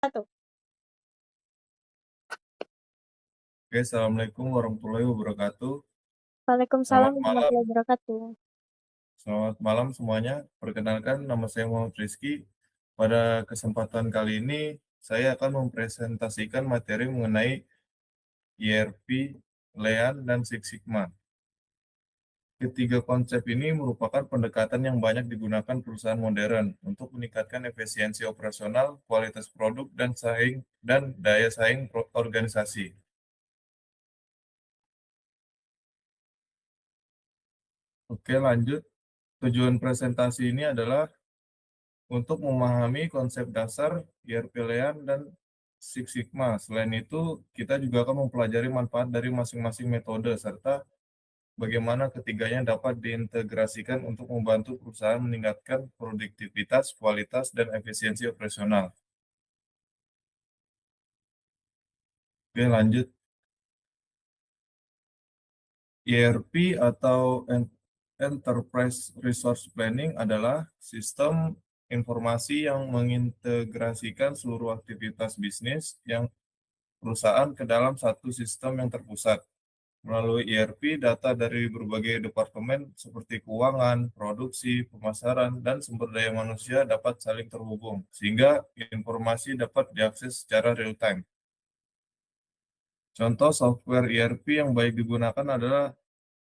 Satu. Oke, Assalamualaikum warahmatullahi wabarakatuh. Waalaikumsalam Selamat malam, warahmatullahi wabarakatuh. selamat malam semuanya. Perkenalkan, nama saya Muhammad Rizky. Pada kesempatan kali ini, saya akan mempresentasikan materi mengenai ERP, Lean, dan Six Sigma. Ketiga konsep ini merupakan pendekatan yang banyak digunakan perusahaan modern untuk meningkatkan efisiensi operasional, kualitas produk, dan daya saing organisasi. Oke, lanjut. Tujuan presentasi ini adalah untuk memahami konsep dasar ERP Lean dan Six Sigma. Selain itu, kita juga akan mempelajari manfaat dari masing-masing metode serta bagaimana ketiganya dapat diintegrasikan untuk membantu perusahaan meningkatkan produktivitas, kualitas, dan efisiensi operasional. Oke, lanjut. ERP atau Enterprise Resource Planning adalah sistem informasi yang mengintegrasikan seluruh aktivitas bisnis yang perusahaan ke dalam satu sistem yang terpusat. Melalui ERP, data dari berbagai departemen seperti keuangan, produksi, pemasaran, dan sumber daya manusia dapat saling terhubung, sehingga informasi dapat diakses secara real-time. Contoh software ERP yang baik digunakan adalah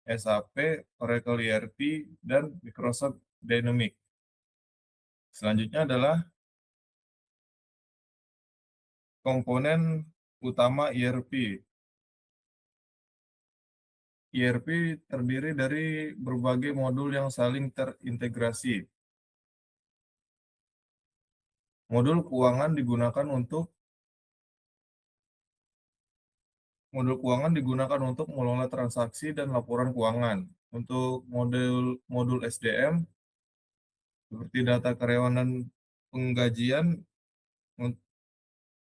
SAP, Oracle ERP, dan Microsoft Dynamics. Selanjutnya adalah komponen utama ERP. ERP terdiri dari berbagai modul yang saling terintegrasi. Modul keuangan digunakan untuk mengelola transaksi dan laporan keuangan. Untuk modul SDM seperti data karyawan dan penggajian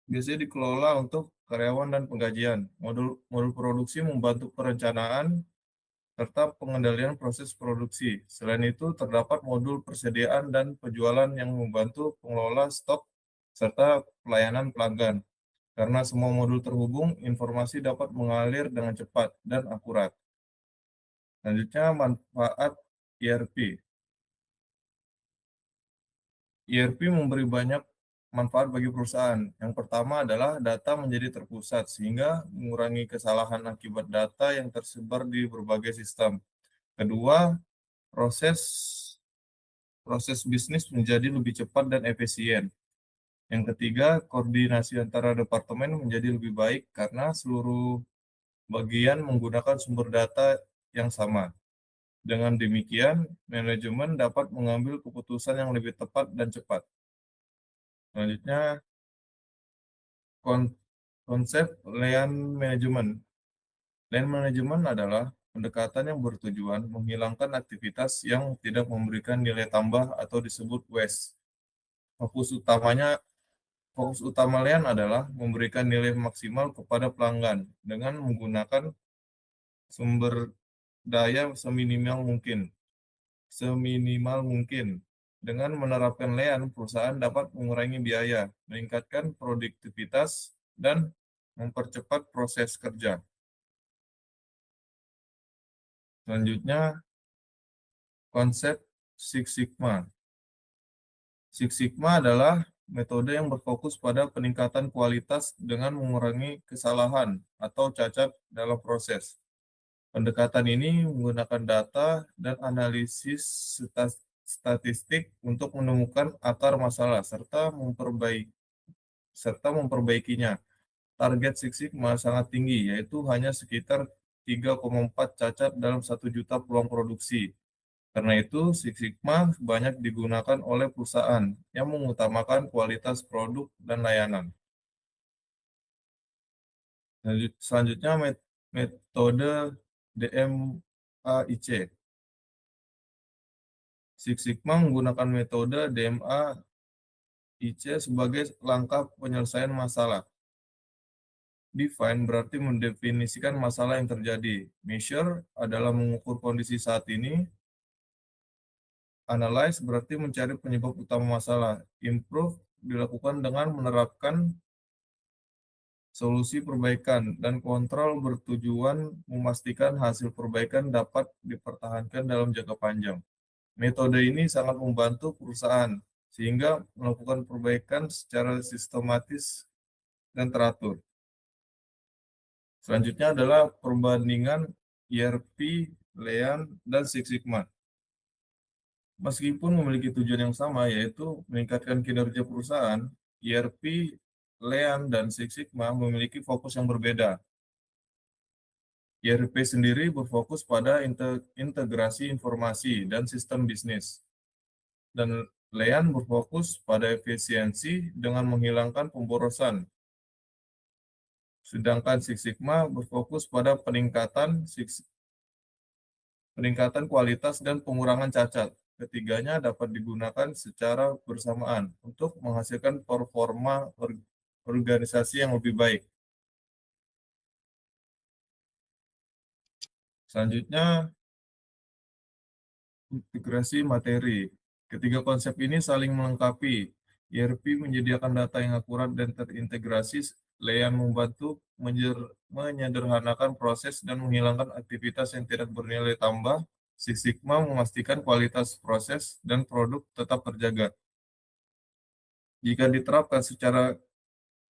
biasanya dikelola untuk karyawan dan penggajian. Modul modul produksi membantu perencanaan serta pengendalian proses produksi. Selain itu, terdapat modul persediaan dan penjualan yang membantu pengelola stok serta pelayanan pelanggan. Karena semua modul terhubung, informasi dapat mengalir dengan cepat dan akurat. Selanjutnya, manfaat ERP. ERP memberi banyak manfaat bagi perusahaan. Yang pertama adalah data menjadi terpusat, sehingga mengurangi kesalahan akibat data yang tersebar di berbagai sistem. Kedua, proses proses bisnis menjadi lebih cepat dan efisien. Yang ketiga, koordinasi antara departemen menjadi lebih baik karena seluruh bagian menggunakan sumber data yang sama. Dengan demikian, manajemen dapat mengambil keputusan yang lebih tepat dan cepat. Selanjutnya, konsep Lean Management. Lean Management adalah pendekatan yang bertujuan menghilangkan aktivitas yang tidak memberikan nilai tambah atau disebut waste. Fokus utamanya Fokus utama Lean adalah memberikan nilai maksimal kepada pelanggan dengan menggunakan sumber daya seminimal mungkin. Dengan menerapkan Lean, perusahaan dapat mengurangi biaya, meningkatkan produktivitas, dan mempercepat proses kerja. Selanjutnya, konsep Six Sigma. Six Sigma adalah metode yang berfokus pada peningkatan kualitas dengan mengurangi kesalahan atau cacat dalam proses. Pendekatan ini menggunakan data dan analisis statistik untuk menemukan akar masalah serta memperbaikinya. Target Six Sigma sangat tinggi, yaitu hanya sekitar 3,4 cacat dalam 1 juta peluang produksi. Karena itu, Six Sigma banyak digunakan oleh perusahaan yang mengutamakan kualitas produk dan layanan. Selanjutnya, metode DMAIC. Six Sigma menggunakan metode DMAIC sebagai langkah penyelesaian masalah. Define berarti mendefinisikan masalah yang terjadi. Measure adalah mengukur kondisi saat ini. Analyze berarti mencari penyebab utama masalah. Improve dilakukan dengan menerapkan solusi perbaikan dan kontrol bertujuan memastikan hasil perbaikan dapat dipertahankan dalam jangka panjang. Metode ini sangat membantu perusahaan sehingga melakukan perbaikan secara sistematis dan teratur. Selanjutnya adalah perbandingan ERP, Lean, dan Six Sigma. Meskipun memiliki tujuan yang sama, yaitu meningkatkan kinerja perusahaan, ERP, Lean, dan Six Sigma memiliki fokus yang berbeda. ERP sendiri berfokus pada integrasi informasi dan sistem bisnis, dan Lean berfokus pada efisiensi dengan menghilangkan pemborosan. Sedangkan Six Sigma berfokus pada peningkatan kualitas dan pengurangan cacat. Ketiganya dapat digunakan secara bersamaan untuk menghasilkan performa organisasi yang lebih baik. Selanjutnya, integrasi materi. Ketiga konsep ini saling melengkapi. ERP menyediakan data yang akurat dan terintegrasi. Lean membantu menyederhanakan proses dan menghilangkan aktivitas yang tidak bernilai tambah. Six Sigma memastikan kualitas proses dan produk tetap terjaga. Jika diterapkan secara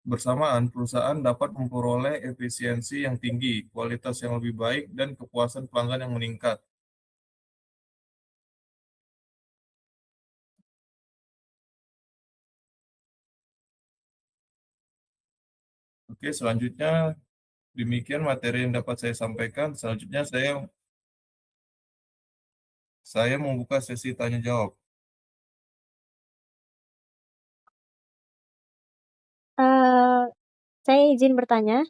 bersamaan, perusahaan dapat memperoleh efisiensi yang tinggi, kualitas yang lebih baik, dan kepuasan pelanggan yang meningkat. Oke, selanjutnya demikian materi yang dapat saya sampaikan. Selanjutnya saya membuka sesi tanya jawab. Saya izin bertanya.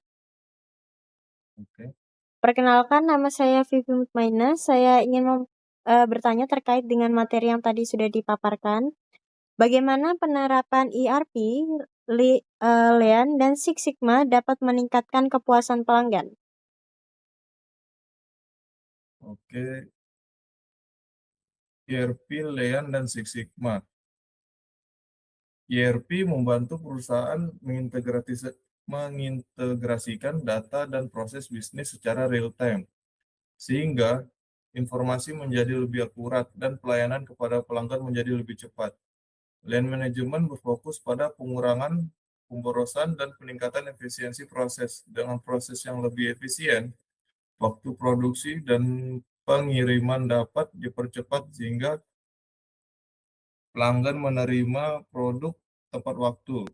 Oke. Perkenalkan, nama saya Vivi Mutmaina. Saya ingin bertanya terkait dengan materi yang tadi sudah dipaparkan. Bagaimana penerapan ERP, Lean, dan Six Sigma dapat meningkatkan kepuasan pelanggan? Oke, ERP, Lean, dan Six Sigma. ERP membantu perusahaan mengintegrasikan data dan proses bisnis secara real time, sehingga informasi menjadi lebih akurat dan pelayanan kepada pelanggan menjadi lebih cepat. Lean Management berfokus pada pengurangan pemborosan dan peningkatan efisiensi proses. Dengan proses yang lebih efisien, waktu produksi dan pengiriman dapat dipercepat sehingga pelanggan menerima produk tepat waktu.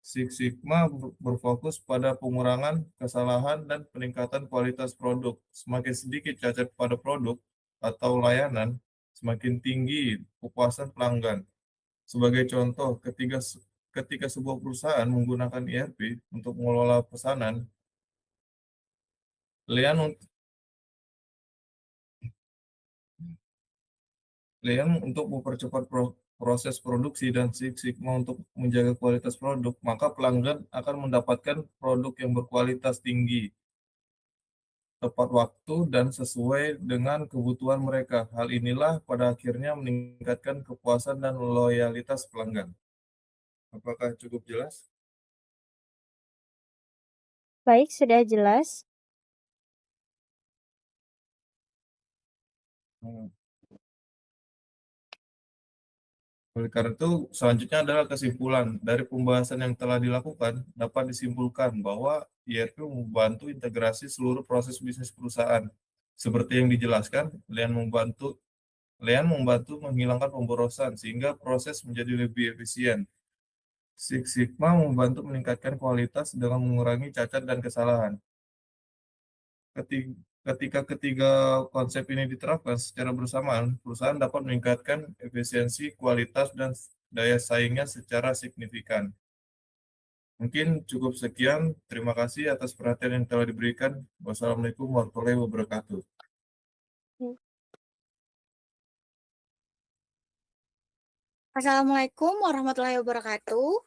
Six Sigma berfokus pada pengurangan kesalahan dan peningkatan kualitas produk. Semakin sedikit cacat pada produk atau layanan, semakin tinggi kepuasan pelanggan. Sebagai contoh, ketika sebuah perusahaan menggunakan ERP untuk mengelola pesanan, Lean, Lean untuk mempercepat proses produksi dan Six Sigma untuk menjaga kualitas produk, maka pelanggan akan mendapatkan produk yang berkualitas tinggi, tepat waktu, dan sesuai dengan kebutuhan mereka. Hal inilah pada akhirnya meningkatkan kepuasan dan loyalitas pelanggan. Apakah cukup jelas? Baik, sudah jelas. Hmm. Oleh karena itu, selanjutnya adalah kesimpulan. Dari pembahasan yang telah dilakukan, dapat disimpulkan bahwa ERP membantu integrasi seluruh proses bisnis perusahaan. Seperti yang dijelaskan, Lean membantu menghilangkan pemborosan sehingga proses menjadi lebih efisien. Six Sigma membantu meningkatkan kualitas dengan mengurangi cacat dan kesalahan. Ketika ketiga konsep ini diterapkan secara bersamaan, perusahaan dapat meningkatkan efisiensi, kualitas, dan daya saingnya secara signifikan. Mungkin cukup sekian. Terima kasih atas perhatian yang telah diberikan. Wassalamualaikum warahmatullahi wabarakatuh. Assalamualaikum warahmatullahi wabarakatuh.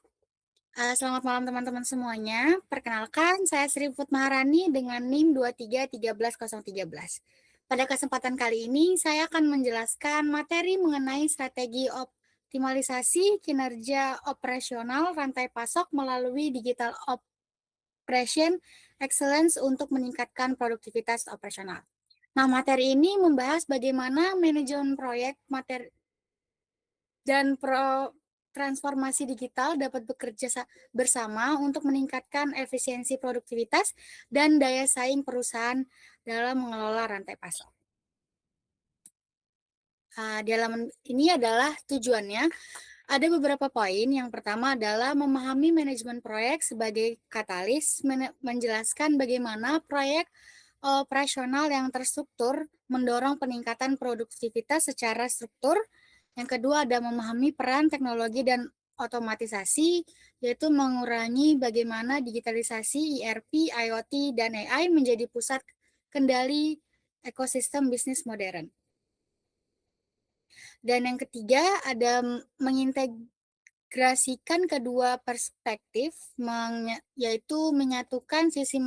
Selamat malam teman-teman semuanya. Perkenalkan, saya Sri Put Maharani dengan NIM 2313013. Pada kesempatan kali ini, saya akan menjelaskan materi mengenai strategi optimalisasi kinerja operasional rantai pasok melalui digital operation excellence untuk meningkatkan produktivitas operasional. Nah, materi ini membahas bagaimana manajemen proyek dan transformasi digital dapat bekerja bersama untuk meningkatkan efisiensi produktivitas dan daya saing perusahaan dalam mengelola rantai pasok. Di halaman ini adalah tujuannya. Ada beberapa poin. Yang pertama adalah memahami manajemen proyek sebagai katalis, menjelaskan bagaimana proyek operasional yang terstruktur mendorong peningkatan produktivitas secara struktur. Yang kedua ada memahami peran teknologi dan otomatisasi, yaitu mengurangi bagaimana digitalisasi, ERP, IoT, dan AI menjadi pusat kendali ekosistem bisnis modern. Dan yang ketiga ada mengintegrasikan kedua perspektif, yaitu menyatukan sisi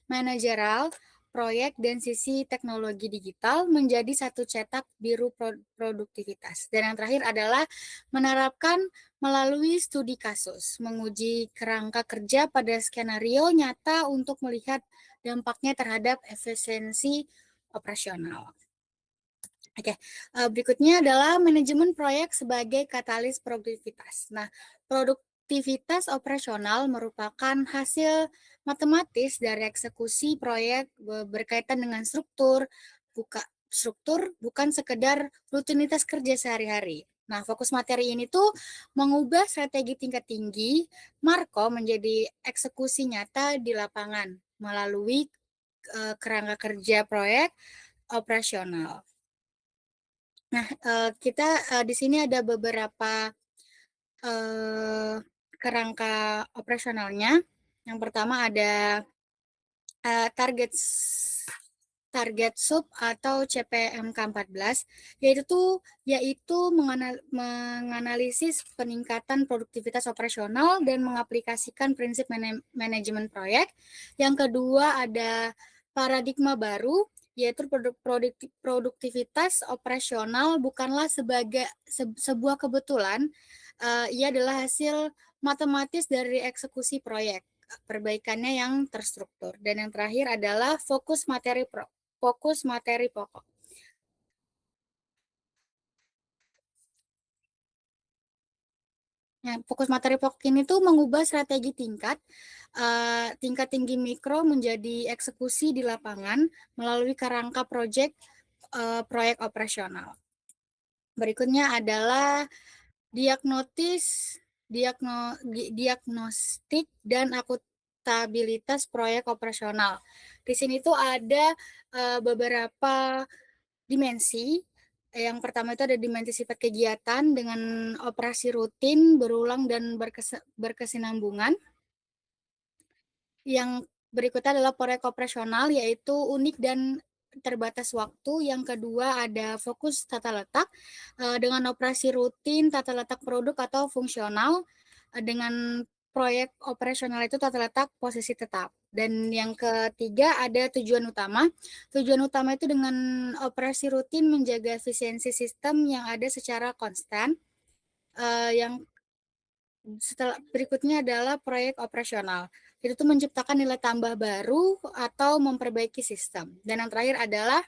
manajerial proyek dan sisi teknologi digital menjadi satu cetak biru produktivitas. Dan yang terakhir adalah menerapkan melalui studi kasus, menguji kerangka kerja pada skenario nyata untuk melihat dampaknya terhadap efisiensi operasional. Oke, berikutnya adalah manajemen proyek sebagai katalis produktivitas. Nah, produktivitas operasional merupakan hasil matematis dari eksekusi proyek berkaitan dengan struktur, bukan sekedar rutinitas kerja sehari-hari. Nah, fokus materi ini tuh mengubah strategi tingkat tinggi Marco menjadi eksekusi nyata di lapangan melalui kerangka kerja proyek operasional. Nah, kita di sini ada beberapa kerangka operasionalnya. Yang pertama ada target sub atau CPMK14, yaitu menganalisis peningkatan produktivitas operasional dan mengaplikasikan prinsip manajemen proyek. Yang kedua ada paradigma baru, yaitu produktivitas operasional bukanlah sebuah kebetulan, ia adalah hasil matematis dari eksekusi proyek, perbaikannya yang terstruktur. Dan yang terakhir adalah fokus materi pokok. Nah, fokus materi pokok ini tuh mengubah strategi tingkat tinggi mikro menjadi eksekusi di lapangan melalui kerangka proyek operasional. Berikutnya adalah diagnostik dan akuntabilitas proyek operasional. Di sini tuh ada beberapa dimensi. Yang pertama itu ada dimensi sifat kegiatan dengan operasi rutin, berulang, dan berkesinambungan. Yang berikutnya adalah proyek operasional, yaitu unik dan terbatas waktu. Yang kedua ada fokus tata letak dengan operasi rutin, tata letak produk atau fungsional. Dengan proyek operasional itu tata letak posisi tetap. Dan yang ketiga ada tujuan utama. Tujuan utama itu dengan operasi rutin menjaga efisiensi sistem yang ada secara konstan. Yang setelah berikutnya adalah proyek operasional. Itu tuh menciptakan nilai tambah baru atau memperbaiki sistem. Dan yang terakhir adalah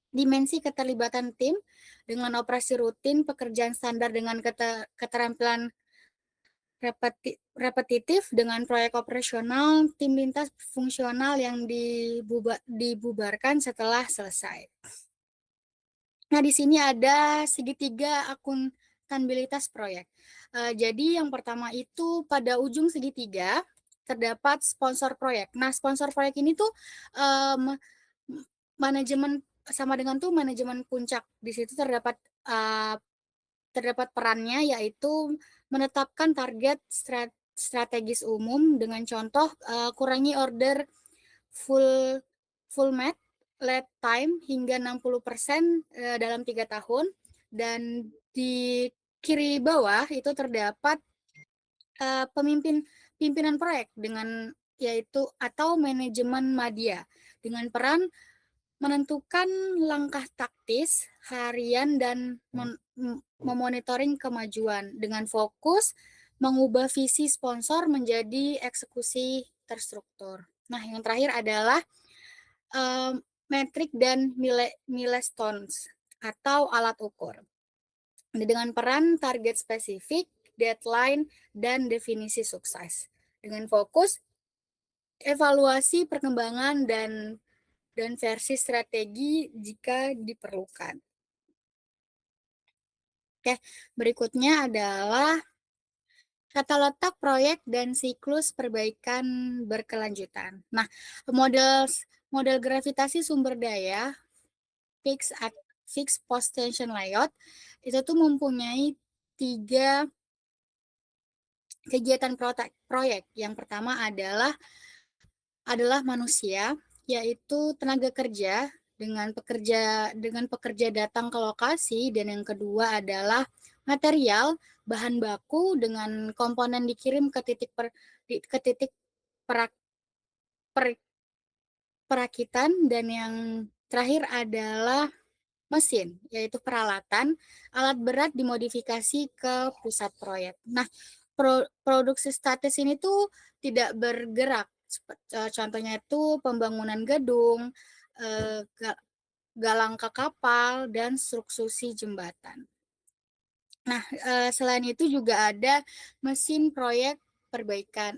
dimensi keterlibatan tim dengan operasi rutin, pekerjaan standar dengan keterampilan repetitif. Dengan proyek operasional, tim lintas fungsional yang dibubarkan setelah selesai. Nah, di sini ada segitiga akuntabilitas proyek. Jadi yang pertama itu pada ujung segitiga terdapat sponsor proyek. Nah, sponsor proyek ini tuh manajemen sama dengan tuh manajemen puncak. Di situ terdapat perannya, yaitu menetapkan target strategis umum dengan contoh kurangi order full mat lead time hingga 60% dalam 3 tahun. Dan di kiri bawah itu terdapat pimpinan proyek dengan yaitu atau manajemen media dengan peran menentukan langkah taktis harian dan memonitoring kemajuan dengan fokus mengubah visi sponsor menjadi eksekusi terstruktur. Nah, yang terakhir adalah metrik dan milestones atau alat ukur. Dengan peran target spesifik, deadline, dan definisi sukses. Dengan fokus evaluasi perkembangan dan versi strategi jika diperlukan. Oke, berikutnya adalah tata letak proyek dan siklus perbaikan berkelanjutan. Nah, model gravitasi sumber daya fixed post tension layout itu tuh mempunyai 3 kegiatan proyek. Yang pertama adalah manusia, yaitu tenaga kerja dengan pekerja datang ke lokasi, dan yang kedua adalah material, bahan baku dengan komponen dikirim ke titik perakitan, dan yang terakhir adalah mesin, yaitu peralatan, alat berat dimodifikasi ke pusat proyek. Nah, produksi statis ini tuh tidak bergerak. Contohnya itu pembangunan gedung, galang ke kapal, dan struktusi jembatan. Nah, selain itu juga ada mesin proyek perbaikan.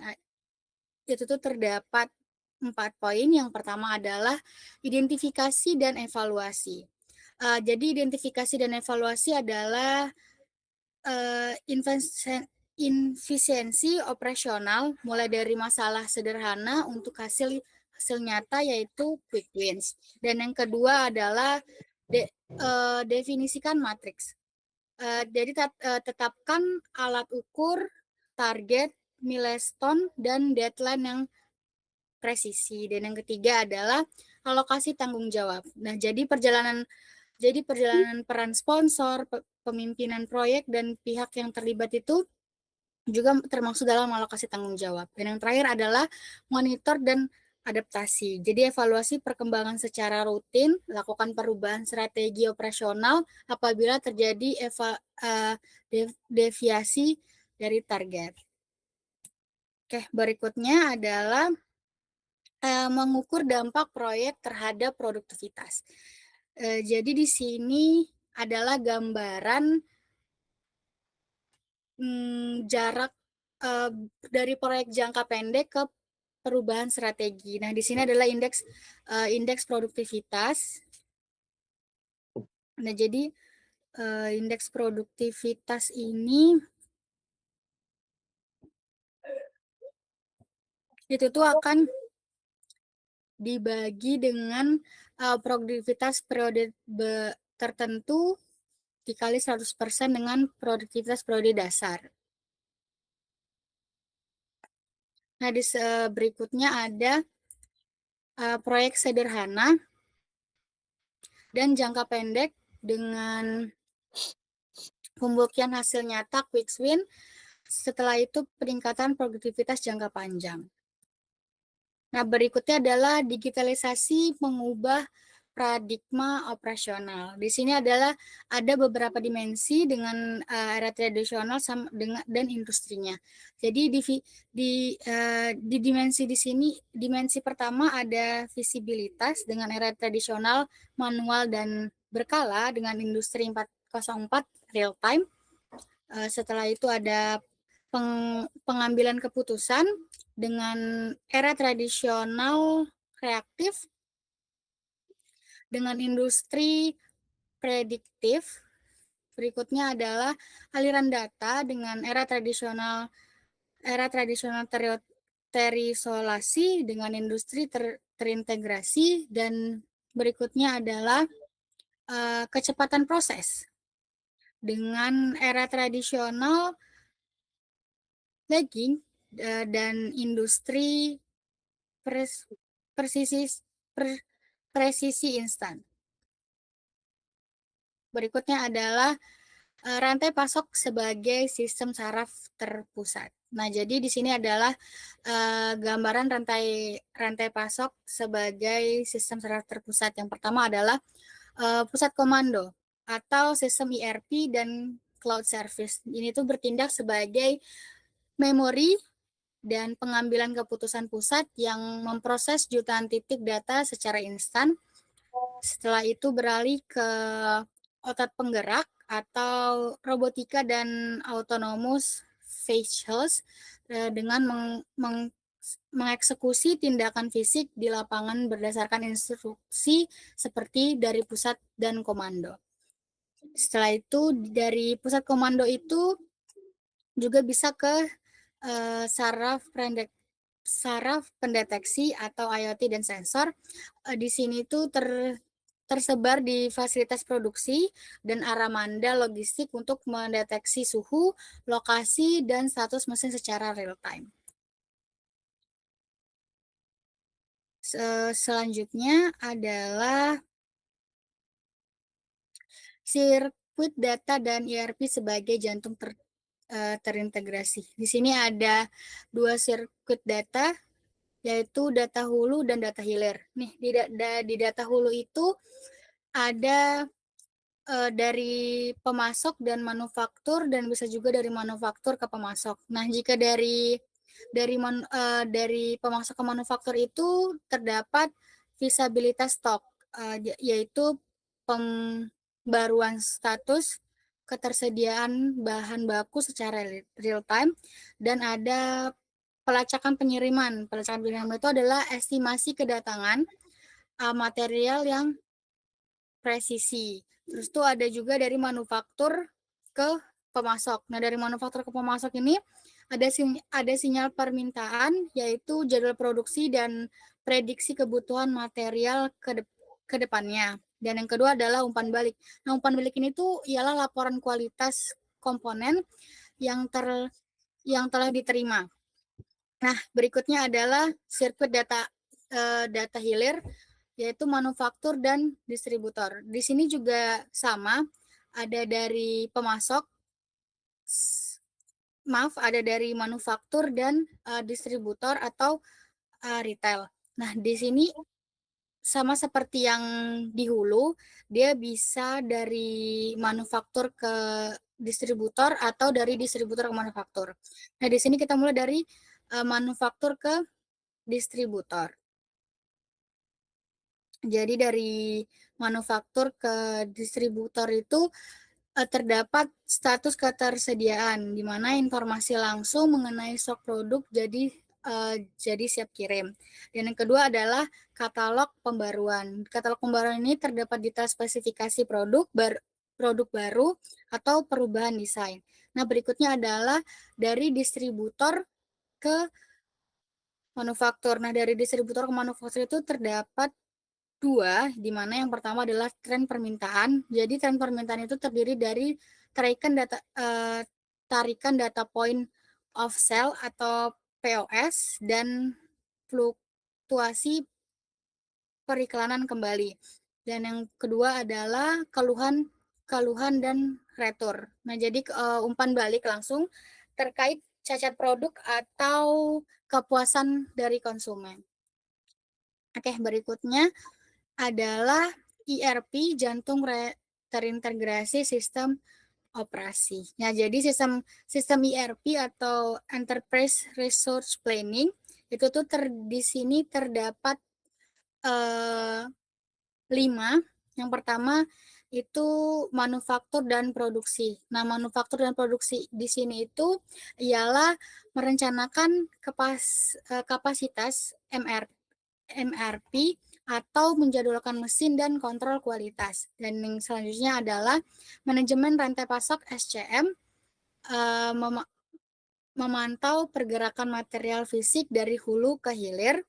Itu tuh terdapat 4 poin. Yang pertama adalah identifikasi dan evaluasi. Jadi identifikasi dan evaluasi adalah efisiensi operasional mulai dari masalah sederhana untuk hasil nyata, yaitu quick wins. Dan yang kedua adalah definisikan matriks. Jadi tetapkan alat ukur, target, milestone, dan deadline yang presisi. Dan yang ketiga adalah alokasi tanggung jawab. Nah, jadi perjalanan peran sponsor, pemimpinan proyek, dan pihak yang terlibat itu juga termasuk dalam alokasi tanggung jawab. Dan yang terakhir adalah monitor dan adaptasi. Jadi evaluasi perkembangan secara rutin, lakukan perubahan strategi operasional apabila terjadi deviasi dari target. Oke, berikutnya adalah mengukur dampak proyek terhadap produktivitas. Jadi di sini adalah gambaran jarak dari proyek jangka pendek ke perubahan strategi. Nah, di sini adalah indeks produktivitas. Nah, jadi indeks produktivitas ini itu tuh akan dibagi dengan produktivitas periode tertentu dikali 100% dengan produktivitas periode dasar. Nah, di berikutnya ada proyek sederhana dan jangka pendek dengan pembuktian hasil nyata quick win. Setelah itu peningkatan produktivitas jangka panjang. Nah, berikutnya adalah digitalisasi mengubah paradigma operasional. Di sini adalah ada beberapa dimensi dengan era tradisional dan industrinya. Jadi di dimensi di sini, dimensi pertama ada visibilitas dengan era tradisional, manual dan berkala dengan industri 404 real time. Setelah itu ada pengambilan keputusan dengan era tradisional reaktif, dengan industri prediktif. Berikutnya adalah aliran data dengan era tradisional terisolasi dengan industri terintegrasi, dan berikutnya adalah kecepatan proses dengan era tradisional lagging dan industri presisi instan. Berikutnya adalah rantai pasok sebagai sistem saraf terpusat. Nah, jadi di sini adalah gambaran rantai pasok sebagai sistem saraf terpusat. Yang pertama adalah pusat komando atau sistem ERP dan cloud service. Ini tuh bertindak sebagai memori dan pengambilan keputusan pusat yang memproses jutaan titik data secara instan. Setelah itu beralih ke otot penggerak atau robotika dan autonomous vehicles dengan mengeksekusi tindakan fisik di lapangan berdasarkan instruksi seperti dari pusat dan komando. Setelah itu dari pusat komando itu juga bisa ke saraf pendeteksi atau IoT dan sensor. Di sini tuh tersebar di fasilitas produksi dan armada logistik untuk mendeteksi suhu, lokasi, dan status mesin secara real time. Selanjutnya adalah sirkuit data dan ERP sebagai jantung terintegrasi. Di sini ada 2 sirkuit data, yaitu data hulu dan data hilir. Nih, di data hulu itu ada dari pemasok dan manufaktur, dan bisa juga dari manufaktur ke pemasok. Nah, jika dari pemasok ke manufaktur itu terdapat visabilitas stok, yaitu pembaruan status ketersediaan bahan baku secara real time, dan ada pelacakan pengiriman. Pelacakan pengiriman itu adalah estimasi kedatangan material yang presisi. Terus tuh ada juga dari manufaktur ke pemasok. Nah, dari manufaktur ke pemasok ini ada sinyal permintaan, yaitu jadwal produksi dan prediksi kebutuhan material ke depannya. Dan yang kedua adalah umpan balik. Nah, umpan balik ini tuh ialah laporan kualitas komponen yang telah diterima. Nah, berikutnya adalah sirkuit data hilir, yaitu manufaktur dan distributor. Di sini juga sama, ada dari pemasok, ada dari manufaktur dan distributor atau retail. Nah, di sini sama seperti yang di hulu, dia bisa dari manufaktur ke distributor atau dari distributor ke manufaktur. Nah, di sini kita mulai dari manufaktur ke distributor. Jadi dari manufaktur ke distributor itu terdapat status ketersediaan, di mana informasi langsung mengenai stok produk jadi siap kirim. Dan yang kedua adalah katalog pembaruan. Katalog pembaruan ini terdapat detail spesifikasi produk baru atau perubahan desain. Nah, berikutnya adalah dari distributor ke manufaktur. Nah, dari distributor ke manufaktur itu terdapat 2, di mana yang pertama adalah tren permintaan. Jadi tren permintaan itu terdiri dari tarikan data point of sale atau POS dan fluktuasi periklanan kembali. Dan yang kedua adalah keluhan dan retur. Nah, jadi umpan balik langsung terkait cacat produk atau kepuasan dari konsumen. Oke, berikutnya adalah ERP, jantung terintegrasi sistem operasi. Nah, jadi sistem ERP atau Enterprise Resource Planning itu tuh di sini terdapat 5. Yang pertama itu manufaktur dan produksi. Nah, manufaktur dan produksi di sini itu ialah merencanakan kapasitas MRP atau menjadwalkan mesin dan kontrol kualitas. Dan yang selanjutnya adalah manajemen rantai pasok SCM, memantau pergerakan material fisik dari hulu ke hilir.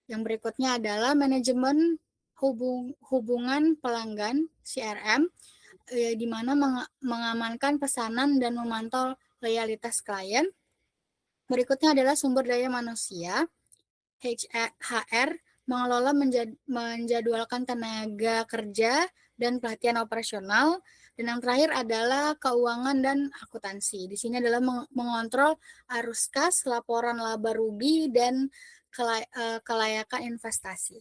Yang berikutnya adalah manajemen hubungan pelanggan CRM, di mana mengamankan pesanan dan memantau loyalitas klien. Berikutnya adalah sumber daya manusia, HR, mengelola menjadwalkan tenaga kerja dan pelatihan operasional. Dan yang terakhir adalah keuangan dan akuntansi. Di sini adalah mengontrol arus kas, laporan laba rugi, dan kelayakan investasi.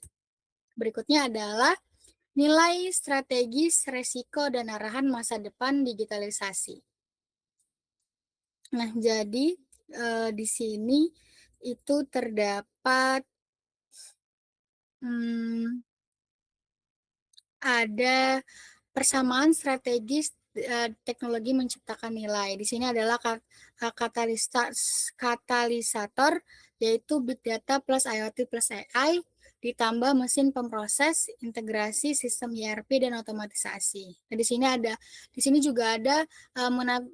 Berikutnya adalah nilai strategis, resiko, dan arahan masa depan digitalisasi. Nah, jadi di sini itu terdapat ada persamaan strategis teknologi menciptakan nilai. Di sini adalah katalisator, yaitu big data plus IoT plus AI, ditambah mesin pemproses, integrasi sistem ERP dan otomatisasi. Nah, di sini juga ada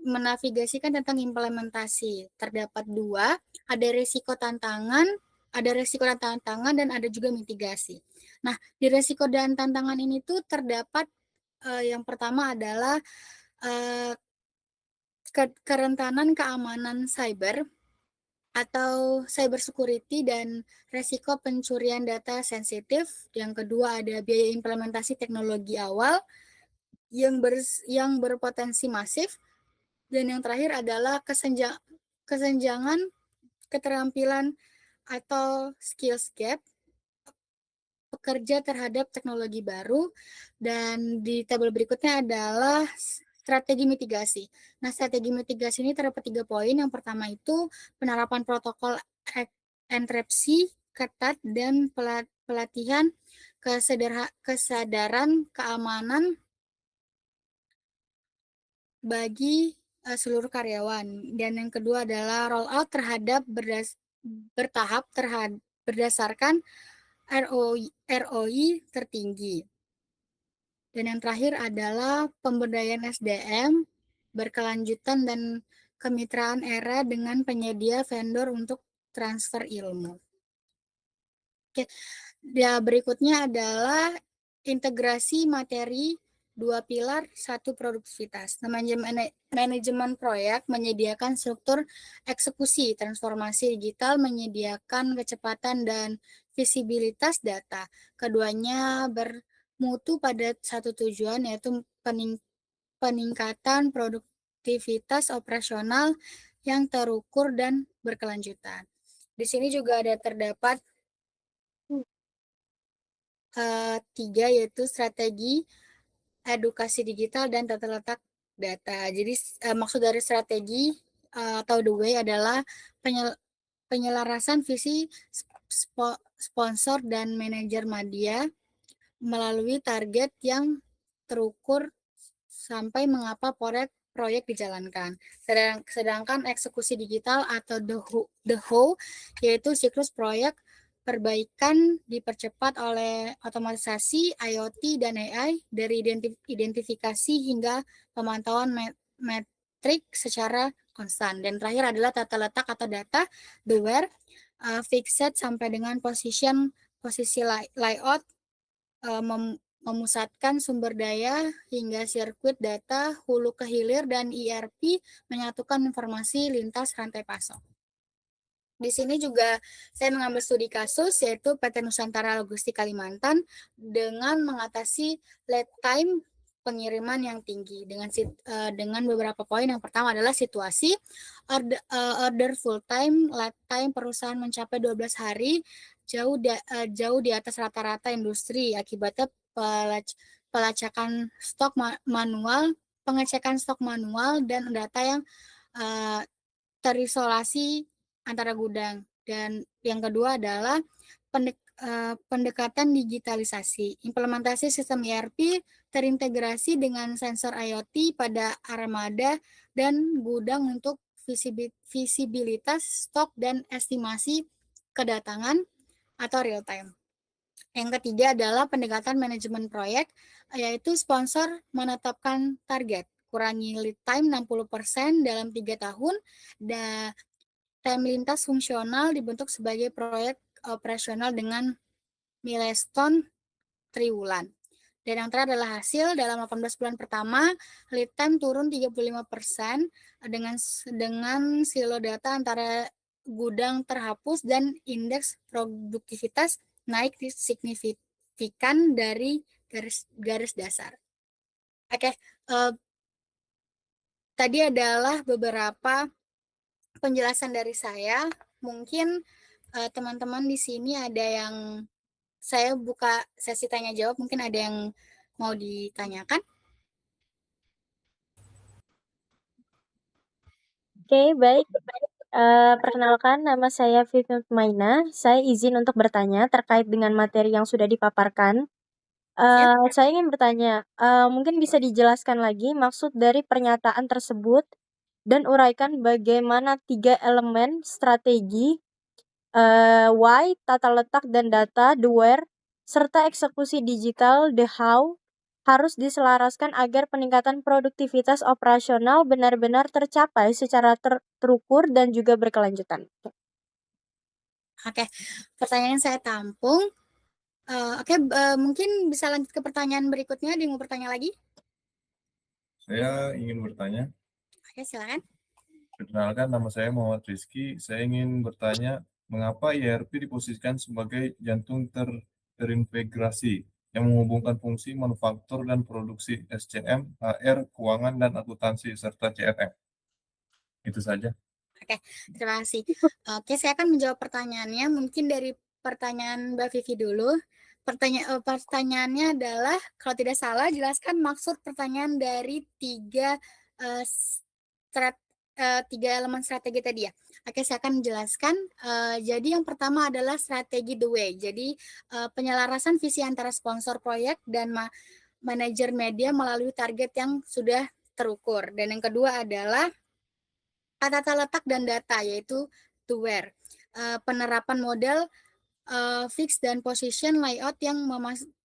menavigasikan tentang implementasi. Terdapat dua, ada risiko tantangan dan ada juga mitigasi. Nah, di risiko dan tantangan ini tuh terdapat yang pertama adalah kerentanan keamanan cyber atau cyber security dan resiko pencurian data sensitif. Yang kedua ada biaya implementasi teknologi awal yang berpotensi masif. Dan yang terakhir adalah kesenjangan keterampilan atau skills gap pekerja terhadap teknologi baru. Dan di tabel berikutnya adalah strategi mitigasi. Nah, strategi mitigasi ini terdapat 3 poin. Yang pertama itu penerapan protokol enkripsi ketat dan pelatihan kesadaran keamanan bagi seluruh karyawan. Dan yang kedua adalah roll out bertahap berdasarkan ROI tertinggi. Dan yang terakhir adalah pemberdayaan SDM berkelanjutan dan kemitraan era dengan penyedia vendor untuk transfer ilmu. Oke, ya, berikutnya adalah integrasi materi 2 pilar, 1 produktivitas. Manajemen proyek menyediakan struktur eksekusi transformasi digital, menyediakan kecepatan dan visibilitas data. Keduanya bermutu pada satu tujuan, yaitu peningkatan produktivitas operasional yang terukur dan berkelanjutan. Di sini juga ada terdapat 3, yaitu strategi, edukasi digital, dan tata letak data. Jadi maksud dari strategi atau the way adalah penyelarasan visi sponsor dan manajer media melalui target yang terukur sampai mengapa proyek dijalankan. Sedangkan eksekusi digital atau the whole, yaitu siklus proyek perbaikan dipercepat oleh otomatisasi, IoT, dan AI dari identifikasi hingga pemantauan metrik secara konstan. Dan terakhir adalah tata letak atau data, the where, fixed sampai dengan posisi layout, memusatkan sumber daya hingga sirkuit data, hulu ke hilir, dan ERP menyatukan informasi lintas rantai pasok. Di sini juga saya mengambil studi kasus, yaitu PT Nusantara Logistik Kalimantan dengan mengatasi lead time pengiriman yang tinggi dengan beberapa poin. Yang pertama adalah situasi order full time, lead time perusahaan mencapai 12 hari, jauh di atas rata-rata industri akibatnya pengecekan stok manual dan data yang terisolasi antara gudang. Dan yang kedua adalah pendekatan digitalisasi. Implementasi sistem ERP terintegrasi dengan sensor IoT pada armada dan gudang untuk visibilitas stok dan estimasi kedatangan atau real time. Yang ketiga adalah pendekatan manajemen proyek, yaitu sponsor menetapkan target, kurangi lead time 60% dalam 3 tahun, dan time lintas fungsional dibentuk sebagai proyek operasional dengan milestone triwulan. Dan yang terakhir adalah hasil dalam 18 bulan pertama, lead time turun 35% dengan silo data antara gudang terhapus dan indeks produktivitas naik signifikan dari garis dasar. Oke, tadi adalah beberapa penjelasan dari saya. Mungkin teman-teman di sini ada yang saya buka sesi tanya jawab, mungkin ada yang mau ditanyakan. Oke, baik. Perkenalkan, nama saya Vivi Mutmainah. Saya izin untuk bertanya terkait dengan materi yang sudah dipaparkan. Saya ingin bertanya, mungkin bisa dijelaskan lagi maksud dari pernyataan tersebut dan uraikan bagaimana 3 elemen strategi, why, tata letak dan data, the where, serta eksekusi digital, the how, harus diselaraskan agar peningkatan produktivitas operasional benar-benar tercapai secara terukur dan juga berkelanjutan. Oke, pertanyaan saya tampung. Mungkin bisa lanjut ke pertanyaan berikutnya. Dia mau bertanya lagi? Saya ingin bertanya. Oke, silakan. Perkenalkan, nama saya Muhammad Rizky. Saya ingin bertanya, mengapa ERP diposisikan sebagai jantung terintegrasi yang menghubungkan fungsi manufaktur dan produksi SCM, HR, keuangan, dan akuntansi, serta CRM? Itu saja. Oke, terima kasih. Oke, saya akan menjawab pertanyaannya. Mungkin dari pertanyaan Mbak Vivi dulu. Pertanyaannya adalah, kalau tidak salah, jelaskan maksud pertanyaan dari tiga elemen strategi tadi ya. Oke, saya akan menjelaskan. Jadi yang pertama adalah strategi the way. Jadi penyelarasan visi antara sponsor proyek dan manajer media melalui target yang sudah terukur. Dan yang kedua adalah tata letak dan data, yaitu to where. Penerapan model fix dan position layout yang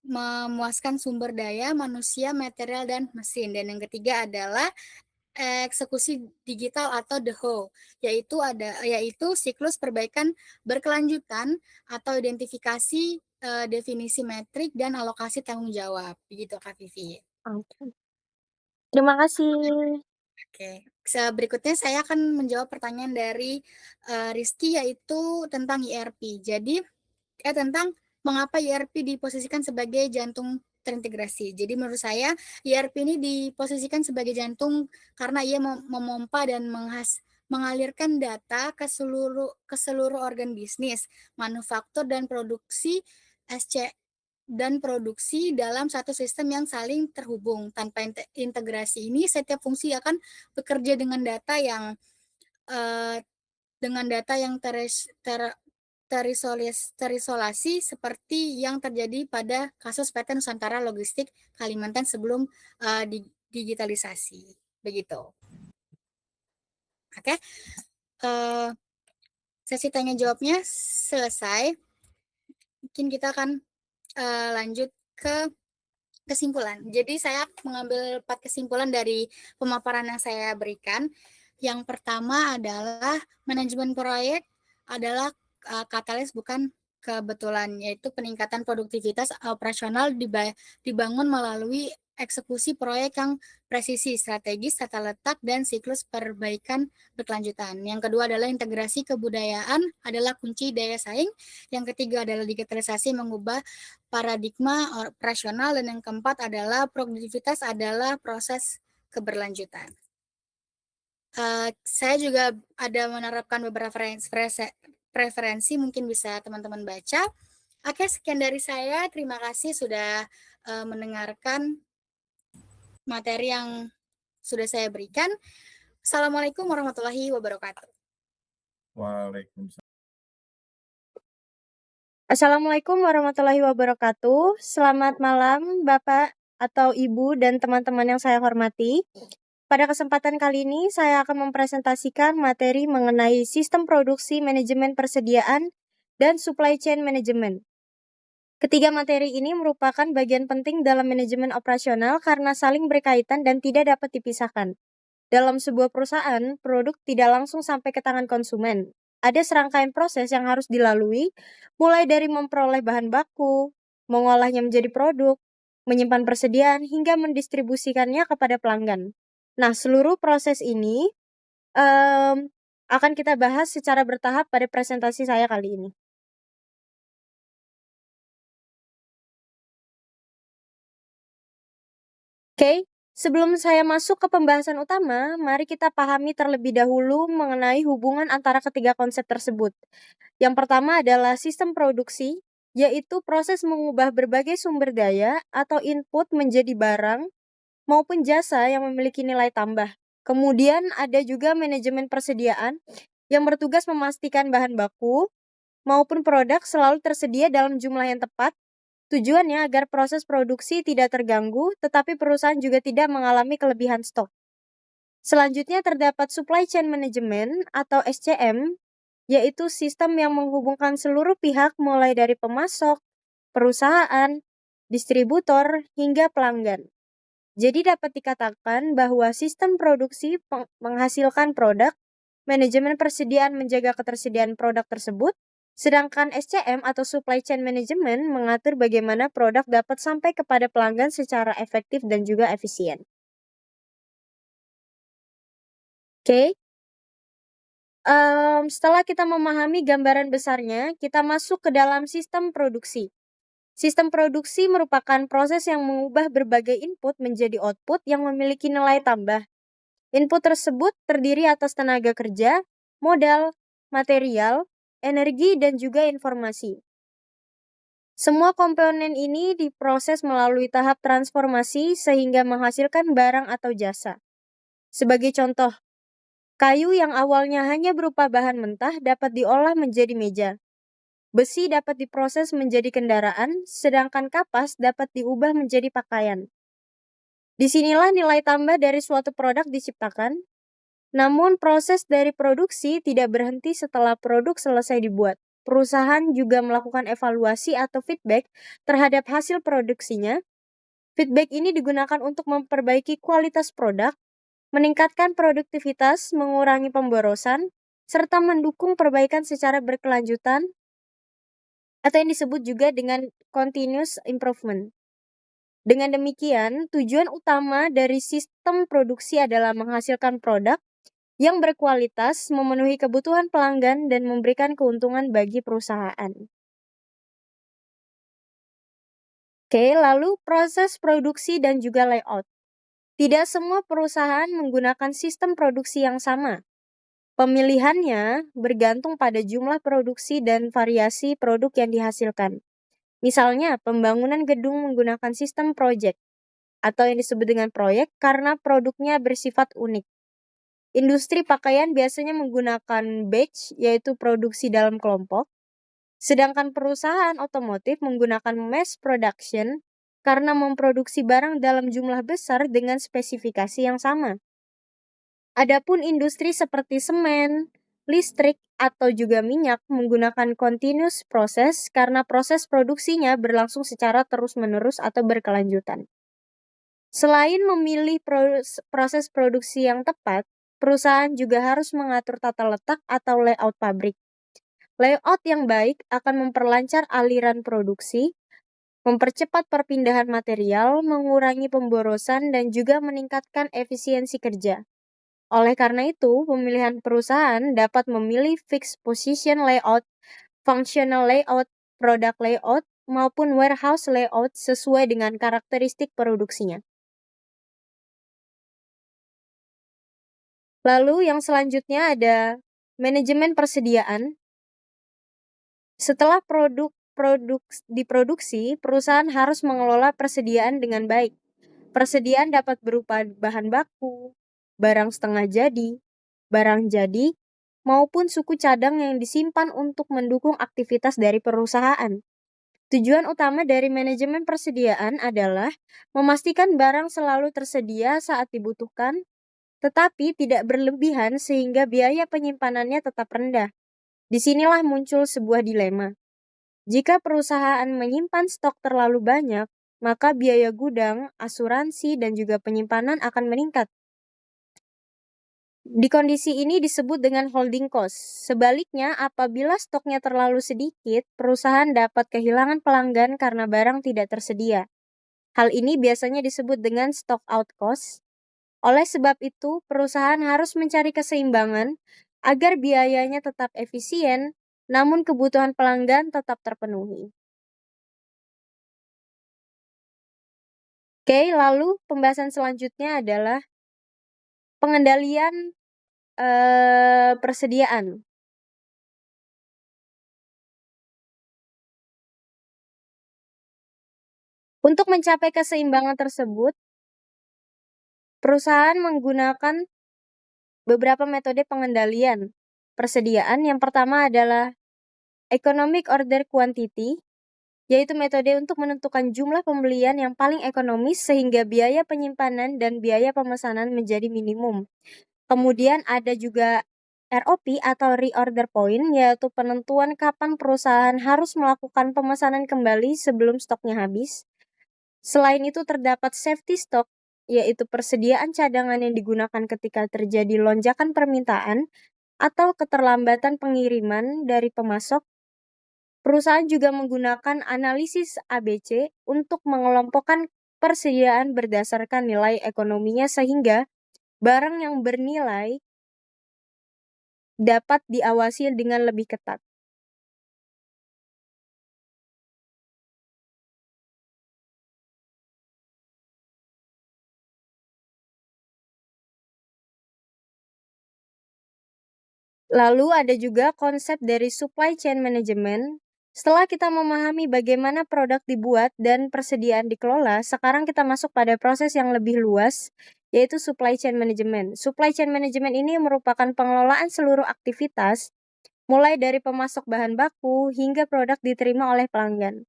memuaskan sumber daya, manusia, material, dan mesin. Dan yang ketiga adalah eksekusi digital atau the whole, yaitu siklus perbaikan berkelanjutan atau identifikasi definisi metrik dan alokasi tanggung jawab. Begitu Kak Vivi. Oke. Terima kasih. Oke, berikutnya saya akan menjawab pertanyaan dari Rizky, yaitu tentang ERP. Jadi tentang mengapa ERP diposisikan sebagai jantung terintegrasi. Jadi menurut saya ERP ini diposisikan sebagai jantung karena ia memompa dan mengalirkan data ke seluruh organ bisnis, manufaktur dan produksi dalam satu sistem yang saling terhubung. Tanpa integrasi ini, setiap fungsi akan bekerja dengan data yang terisolasi seperti yang terjadi pada kasus PT Nusantara Logistik Kalimantan sebelum digitalisasi. Begitu. Oke. Sesi tanya jawabnya selesai. Mungkin kita akan lanjut ke kesimpulan. Jadi saya mengambil 4 kesimpulan dari pemaparan yang saya berikan. Yang pertama adalah manajemen proyek adalah katalis bukan kebetulan, yaitu peningkatan produktivitas operasional dibangun melalui eksekusi proyek yang presisi, strategis, tata letak, dan siklus perbaikan berkelanjutan. Yang kedua adalah integrasi kebudayaan adalah kunci daya saing. Yang ketiga adalah digitalisasi mengubah paradigma operasional, dan yang keempat adalah produktivitas adalah proses keberlanjutan. Saya juga ada menerapkan beberapa preferensi, mungkin bisa teman-teman baca. Oke, sekian dari saya. Terima kasih sudah mendengarkan materi yang sudah saya berikan. Assalamualaikum warahmatullahi wabarakatuh. Waalaikumsalam. Assalamualaikum warahmatullahi wabarakatuh. Selamat malam Bapak atau Ibu dan teman-teman yang saya hormati. Pada kesempatan kali ini saya akan mempresentasikan materi mengenai sistem produksi manajemen persediaan dan supply chain management. Ketiga materi ini merupakan bagian penting dalam manajemen operasional karena saling berkaitan dan tidak dapat dipisahkan. Dalam sebuah perusahaan, produk tidak langsung sampai ke tangan konsumen. Ada serangkaian proses yang harus dilalui, mulai dari memperoleh bahan baku, mengolahnya menjadi produk, menyimpan persediaan, hingga mendistribusikannya kepada pelanggan. Nah, seluruh proses ini akan kita bahas secara bertahap pada presentasi saya kali ini. Oke, Sebelum saya masuk ke pembahasan utama, mari kita pahami terlebih dahulu mengenai hubungan antara ketiga konsep tersebut. Yang pertama adalah sistem produksi, yaitu proses mengubah berbagai sumber daya atau input menjadi barang maupun jasa yang memiliki nilai tambah. Kemudian ada juga manajemen persediaan yang bertugas memastikan bahan baku maupun produk selalu tersedia dalam jumlah yang tepat. Tujuannya agar proses produksi tidak terganggu, tetapi perusahaan juga tidak mengalami kelebihan stok. Selanjutnya terdapat supply chain management atau SCM, yaitu sistem yang menghubungkan seluruh pihak mulai dari pemasok, perusahaan, distributor, hingga pelanggan. Jadi dapat dikatakan bahwa sistem produksi menghasilkan produk, manajemen persediaan menjaga ketersediaan produk tersebut, sedangkan SCM atau Supply Chain Management mengatur bagaimana produk dapat sampai kepada pelanggan secara efektif dan juga efisien. Oke. Setelah kita memahami gambaran besarnya, kita masuk ke dalam sistem produksi. Sistem produksi merupakan proses yang mengubah berbagai input menjadi output yang memiliki nilai tambah. Input tersebut terdiri atas tenaga kerja, modal, material, energi, dan juga informasi. Semua komponen ini diproses melalui tahap transformasi sehingga menghasilkan barang atau jasa. Sebagai contoh, kayu yang awalnya hanya berupa bahan mentah dapat diolah menjadi meja. Besi dapat diproses menjadi kendaraan, sedangkan kapas dapat diubah menjadi pakaian. Disinilah nilai tambah dari suatu produk diciptakan. Namun proses dari produksi tidak berhenti setelah produk selesai dibuat. Perusahaan juga melakukan evaluasi atau feedback terhadap hasil produksinya. Feedback ini digunakan untuk memperbaiki kualitas produk, meningkatkan produktivitas, mengurangi pemborosan, serta mendukung perbaikan secara berkelanjutan atau yang disebut juga dengan continuous improvement. Dengan demikian, tujuan utama dari sistem produksi adalah menghasilkan produk yang berkualitas, memenuhi kebutuhan pelanggan, dan memberikan keuntungan bagi perusahaan. Oke, lalu proses produksi dan juga layout. Tidak semua perusahaan menggunakan sistem produksi yang sama. Pemilihannya bergantung pada jumlah produksi dan variasi produk yang dihasilkan. Misalnya, pembangunan gedung menggunakan sistem project atau yang disebut dengan proyek karena produknya bersifat unik. Industri pakaian biasanya menggunakan batch, yaitu produksi dalam kelompok, sedangkan perusahaan otomotif menggunakan mass production karena memproduksi barang dalam jumlah besar dengan spesifikasi yang sama. Adapun industri seperti semen, listrik, atau juga minyak menggunakan continuous process karena proses produksinya berlangsung secara terus-menerus atau berkelanjutan. Selain memilih proses produksi yang tepat, perusahaan juga harus mengatur tata letak atau layout pabrik. Layout yang baik akan memperlancar aliran produksi, mempercepat perpindahan material, mengurangi pemborosan, dan juga meningkatkan efisiensi kerja. Oleh karena itu, pemilihan perusahaan dapat memilih fixed position layout, functional layout, product layout, maupun warehouse layout sesuai dengan karakteristik produksinya. Lalu yang selanjutnya ada manajemen persediaan. Setelah produk diproduksi, perusahaan harus mengelola persediaan dengan baik. Persediaan dapat berupa bahan baku, barang setengah jadi, barang jadi, maupun suku cadang yang disimpan untuk mendukung aktivitas dari perusahaan. Tujuan utama dari manajemen persediaan adalah memastikan barang selalu tersedia saat dibutuhkan, tetapi tidak berlebihan sehingga biaya penyimpanannya tetap rendah. Disinilah muncul sebuah dilema. Jika perusahaan menyimpan stok terlalu banyak, maka biaya gudang, asuransi, dan juga penyimpanan akan meningkat. Di kondisi ini disebut dengan holding cost. Sebaliknya, apabila stoknya terlalu sedikit, perusahaan dapat kehilangan pelanggan karena barang tidak tersedia. Hal ini biasanya disebut dengan stock out cost. Oleh sebab itu, perusahaan harus mencari keseimbangan agar biayanya tetap efisien, namun kebutuhan pelanggan tetap terpenuhi. Oke, lalu pembahasan selanjutnya adalah pengendalian persediaan. Untuk mencapai keseimbangan tersebut, perusahaan menggunakan beberapa metode pengendalian persediaan. Yang pertama adalah Economic Order Quantity, yaitu metode untuk menentukan jumlah pembelian yang paling ekonomis sehingga biaya penyimpanan dan biaya pemesanan menjadi minimum. Kemudian ada juga ROP atau Reorder Point, yaitu penentuan kapan perusahaan harus melakukan pemesanan kembali sebelum stoknya habis. Selain itu terdapat safety stock, yaitu persediaan cadangan yang digunakan ketika terjadi lonjakan permintaan atau keterlambatan pengiriman dari pemasok. Perusahaan juga menggunakan analisis ABC untuk mengelompokkan persediaan berdasarkan nilai ekonominya sehingga barang yang bernilai dapat diawasi dengan lebih ketat. Lalu ada juga konsep dari supply chain management. Setelah kita memahami bagaimana produk dibuat dan persediaan dikelola, sekarang kita masuk pada proses yang lebih luas, yaitu supply chain management. Supply chain management ini merupakan pengelolaan seluruh aktivitas, mulai dari pemasok bahan baku hingga produk diterima oleh pelanggan.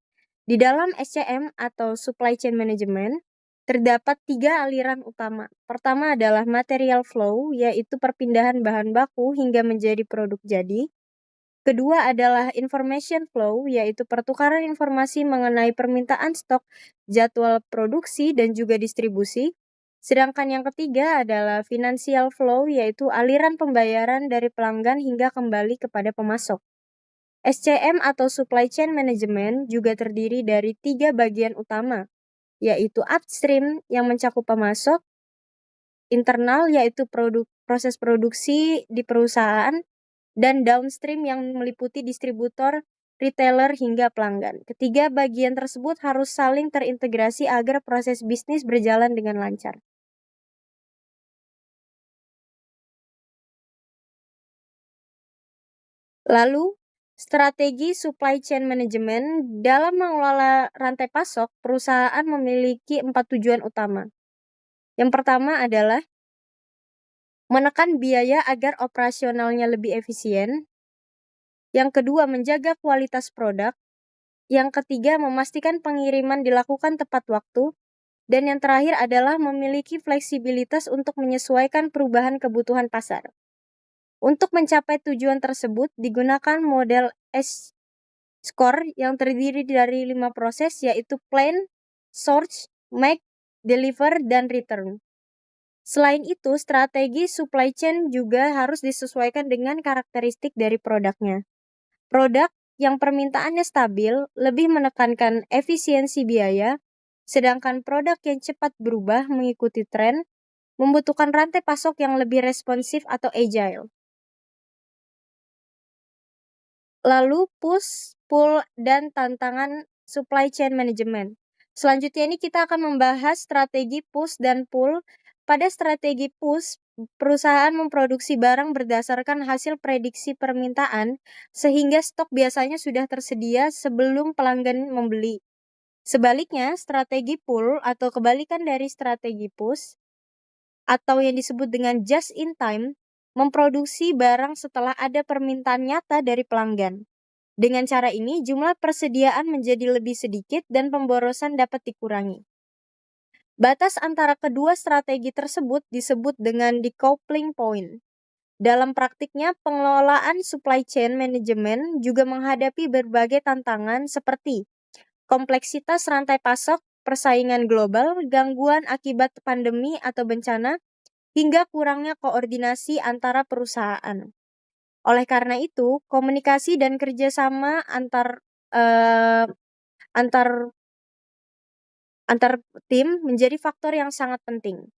Di dalam SCM atau supply chain management, terdapat 3 aliran utama. Pertama adalah material flow, yaitu perpindahan bahan baku hingga menjadi produk jadi. Kedua adalah information flow, yaitu pertukaran informasi mengenai permintaan stok, jadwal produksi, dan juga distribusi. Sedangkan yang ketiga adalah financial flow, yaitu aliran pembayaran dari pelanggan hingga kembali kepada pemasok. SCM atau Supply Chain Management juga terdiri dari 3 bagian utama, yaitu upstream yang mencakup pemasok, internal yaitu proses produksi di perusahaan, dan downstream yang meliputi distributor, retailer, hingga pelanggan. Ketiga bagian tersebut harus saling terintegrasi agar proses bisnis berjalan dengan lancar. Lalu, strategi supply chain management dalam mengelola rantai pasok, perusahaan memiliki 4 tujuan utama. Yang pertama adalah menekan biaya agar operasionalnya lebih efisien. Yang kedua, menjaga kualitas produk. Yang ketiga, memastikan pengiriman dilakukan tepat waktu. Dan yang terakhir adalah memiliki fleksibilitas untuk menyesuaikan perubahan kebutuhan pasar. Untuk mencapai tujuan tersebut, digunakan model S-Score yang terdiri dari 5 proses, yaitu plan, source, make, deliver, dan return. Selain itu, strategi supply chain juga harus disesuaikan dengan karakteristik dari produknya. Produk yang permintaannya stabil lebih menekankan efisiensi biaya, sedangkan produk yang cepat berubah mengikuti tren membutuhkan rantai pasok yang lebih responsif atau agile. Lalu push, pull, dan tantangan supply chain management. Selanjutnya ini kita akan membahas strategi push dan pull. Pada strategi push, perusahaan memproduksi barang berdasarkan hasil prediksi permintaan sehingga stok biasanya sudah tersedia sebelum pelanggan membeli. Sebaliknya, strategi pull atau kebalikan dari strategi push atau yang disebut dengan just in time memproduksi barang setelah ada permintaan nyata dari pelanggan. Dengan cara ini, jumlah persediaan menjadi lebih sedikit dan pemborosan dapat dikurangi. Batas antara kedua strategi tersebut disebut dengan decoupling point. Dalam praktiknya, pengelolaan supply chain management juga menghadapi berbagai tantangan seperti kompleksitas rantai pasok, persaingan global, gangguan akibat pandemi atau bencana, hingga kurangnya koordinasi antara perusahaan. Oleh karena itu, komunikasi dan kerjasama antar tim menjadi faktor yang sangat penting.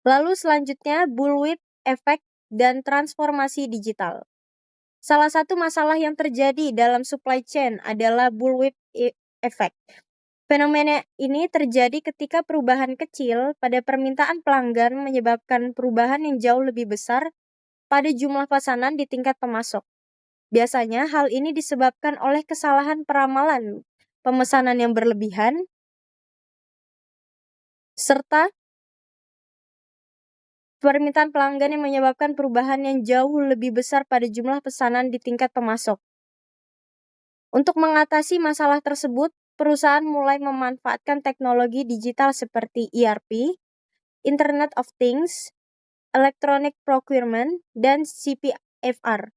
Lalu selanjutnya, bullwhip effect dan transformasi digital. Salah satu masalah yang terjadi dalam supply chain adalah bullwhip effect. Fenomena ini terjadi ketika perubahan kecil pada permintaan pelanggan menyebabkan perubahan yang jauh lebih besar pada jumlah pesanan di tingkat pemasok. Biasanya hal ini disebabkan oleh kesalahan peramalan pemesanan yang berlebihan, serta permintaan pelanggan yang menyebabkan perubahan yang jauh lebih besar pada jumlah pesanan di tingkat pemasok. Untuk mengatasi masalah tersebut, perusahaan mulai memanfaatkan teknologi digital seperti ERP, Internet of Things, Electronic Procurement, dan CPFR.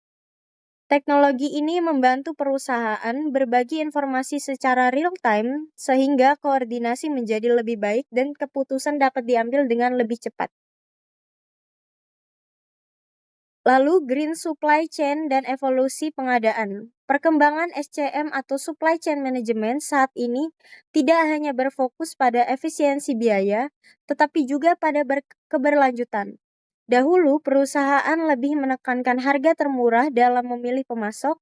Teknologi ini membantu perusahaan berbagi informasi secara real-time sehingga koordinasi menjadi lebih baik dan keputusan dapat diambil dengan lebih cepat. Lalu, Green Supply Chain dan evolusi pengadaan. Perkembangan SCM atau Supply Chain Management saat ini tidak hanya berfokus pada efisiensi biaya, tetapi juga pada keberlanjutan. Dahulu, perusahaan lebih menekankan harga termurah dalam memilih pemasok,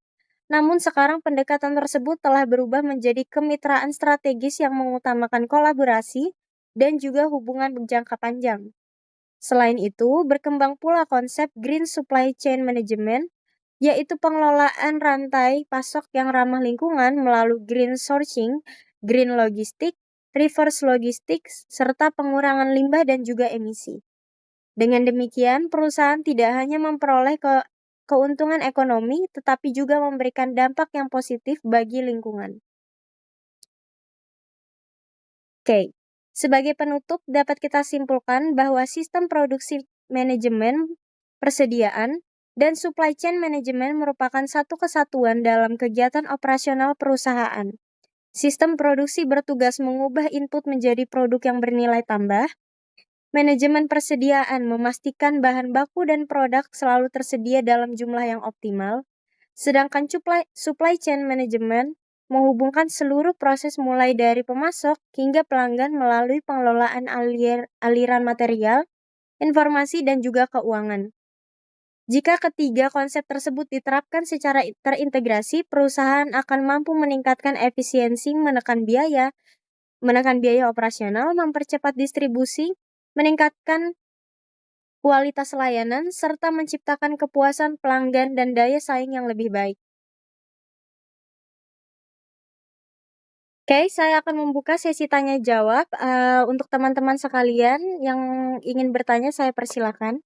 namun sekarang pendekatan tersebut telah berubah menjadi kemitraan strategis yang mengutamakan kolaborasi dan juga hubungan berjangka panjang. Selain itu, berkembang pula konsep Green Supply Chain Management, yaitu pengelolaan rantai pasok yang ramah lingkungan melalui green sourcing, green logistik, reverse logistics, serta pengurangan limbah dan juga emisi. Dengan demikian, perusahaan tidak hanya memperoleh keuntungan ekonomi, tetapi juga memberikan dampak yang positif bagi lingkungan. Oke, sebagai penutup dapat kita simpulkan bahwa sistem produksi manajemen, persediaan, dan supply chain manajemen merupakan satu kesatuan dalam kegiatan operasional perusahaan. Sistem produksi bertugas mengubah input menjadi produk yang bernilai tambah. Manajemen persediaan memastikan bahan baku dan produk selalu tersedia dalam jumlah yang optimal. Sedangkan supply chain management menghubungkan seluruh proses mulai dari pemasok hingga pelanggan melalui pengelolaan aliran material, informasi, dan juga keuangan. Jika ketiga konsep tersebut diterapkan secara terintegrasi, perusahaan akan mampu meningkatkan efisiensi, menekan biaya operasional, mempercepat distribusi, meningkatkan kualitas layanan, serta menciptakan kepuasan pelanggan dan daya saing yang lebih baik. Oke, saya akan membuka sesi tanya jawab. Untuk teman-teman sekalian yang ingin bertanya, saya persilakan.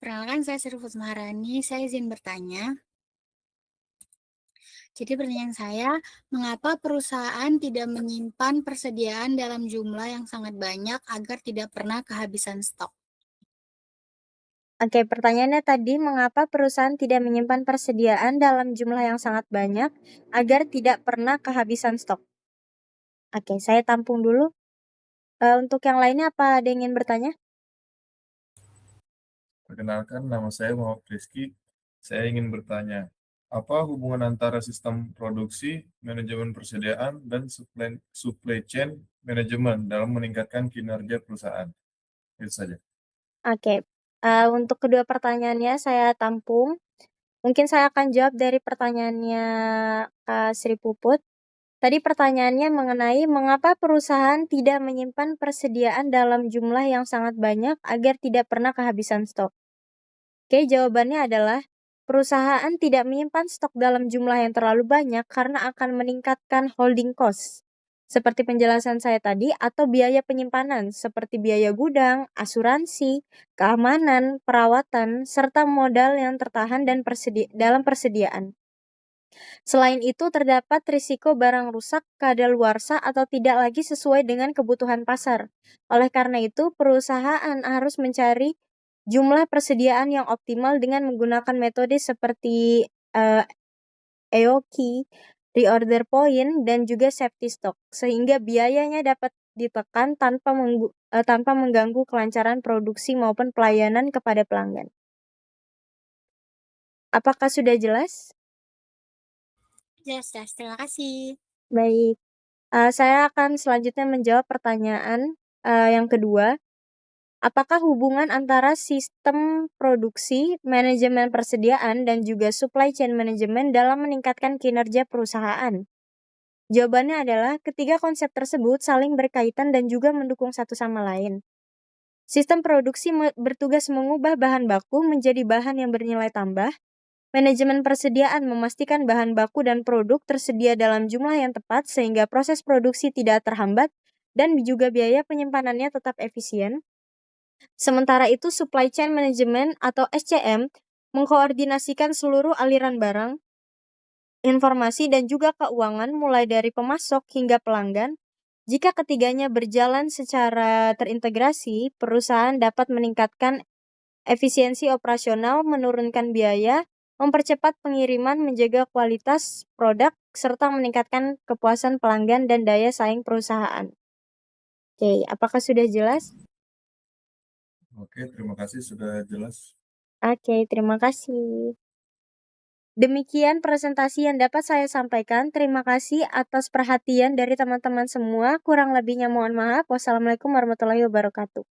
Perkenalkan, saya Sri Maharani. Saya izin bertanya. Jadi pertanyaan saya, mengapa perusahaan tidak menyimpan persediaan dalam jumlah yang sangat banyak agar tidak pernah kehabisan stok? Oke, pertanyaannya tadi, mengapa perusahaan tidak menyimpan persediaan dalam jumlah yang sangat banyak agar tidak pernah kehabisan stok? Oke, saya tampung dulu. Untuk yang lainnya, apa ada yang ingin bertanya? Perkenalkan, nama saya Muhammad Rizky. Saya ingin bertanya, apa hubungan antara sistem produksi, manajemen persediaan, dan supply chain manajemen dalam meningkatkan kinerja perusahaan? Itu saja. Oke, untuk kedua pertanyaannya saya tampung. Mungkin saya akan jawab dari pertanyaannya Kak Sri Puput. Tadi pertanyaannya mengenai mengapa perusahaan tidak menyimpan persediaan dalam jumlah yang sangat banyak agar tidak pernah kehabisan stok. Oke, jawabannya adalah perusahaan tidak menyimpan stok dalam jumlah yang terlalu banyak karena akan meningkatkan holding cost. Seperti penjelasan saya tadi, atau biaya penyimpanan seperti biaya gudang, asuransi, keamanan, perawatan, serta modal yang tertahan dan dalam persediaan. Selain itu, terdapat risiko barang rusak, kadaluarsa, atau tidak lagi sesuai dengan kebutuhan pasar. Oleh karena itu, perusahaan harus mencari jumlah persediaan yang optimal dengan menggunakan metode seperti EOQ, reorder point, dan juga safety stock, sehingga biayanya dapat ditekan tanpa mengganggu kelancaran produksi maupun pelayanan kepada pelanggan. Apakah sudah jelas? Jelas, terima kasih. Baik, saya akan selanjutnya menjawab pertanyaan yang kedua. Apakah hubungan antara sistem produksi, manajemen persediaan, dan juga supply chain management dalam meningkatkan kinerja perusahaan? Jawabannya adalah ketiga konsep tersebut saling berkaitan dan juga mendukung satu sama lain. Sistem produksi bertugas mengubah bahan baku menjadi bahan yang bernilai tambah. Manajemen persediaan memastikan bahan baku dan produk tersedia dalam jumlah yang tepat sehingga proses produksi tidak terhambat dan juga biaya penyimpanannya tetap efisien. Sementara itu, supply chain management atau SCM mengkoordinasikan seluruh aliran barang, informasi, dan juga keuangan mulai dari pemasok hingga pelanggan. Jika ketiganya berjalan secara terintegrasi, perusahaan dapat meningkatkan efisiensi operasional, menurunkan biaya, mempercepat pengiriman, menjaga kualitas produk, serta meningkatkan kepuasan pelanggan dan daya saing perusahaan. Oke, apakah sudah jelas? Oke, terima kasih sudah jelas. Oke, terima kasih. Demikian presentasi yang dapat saya sampaikan. Terima kasih atas perhatian dari teman-teman semua. Kurang lebihnya mohon maaf. Wassalamualaikum warahmatullahi wabarakatuh.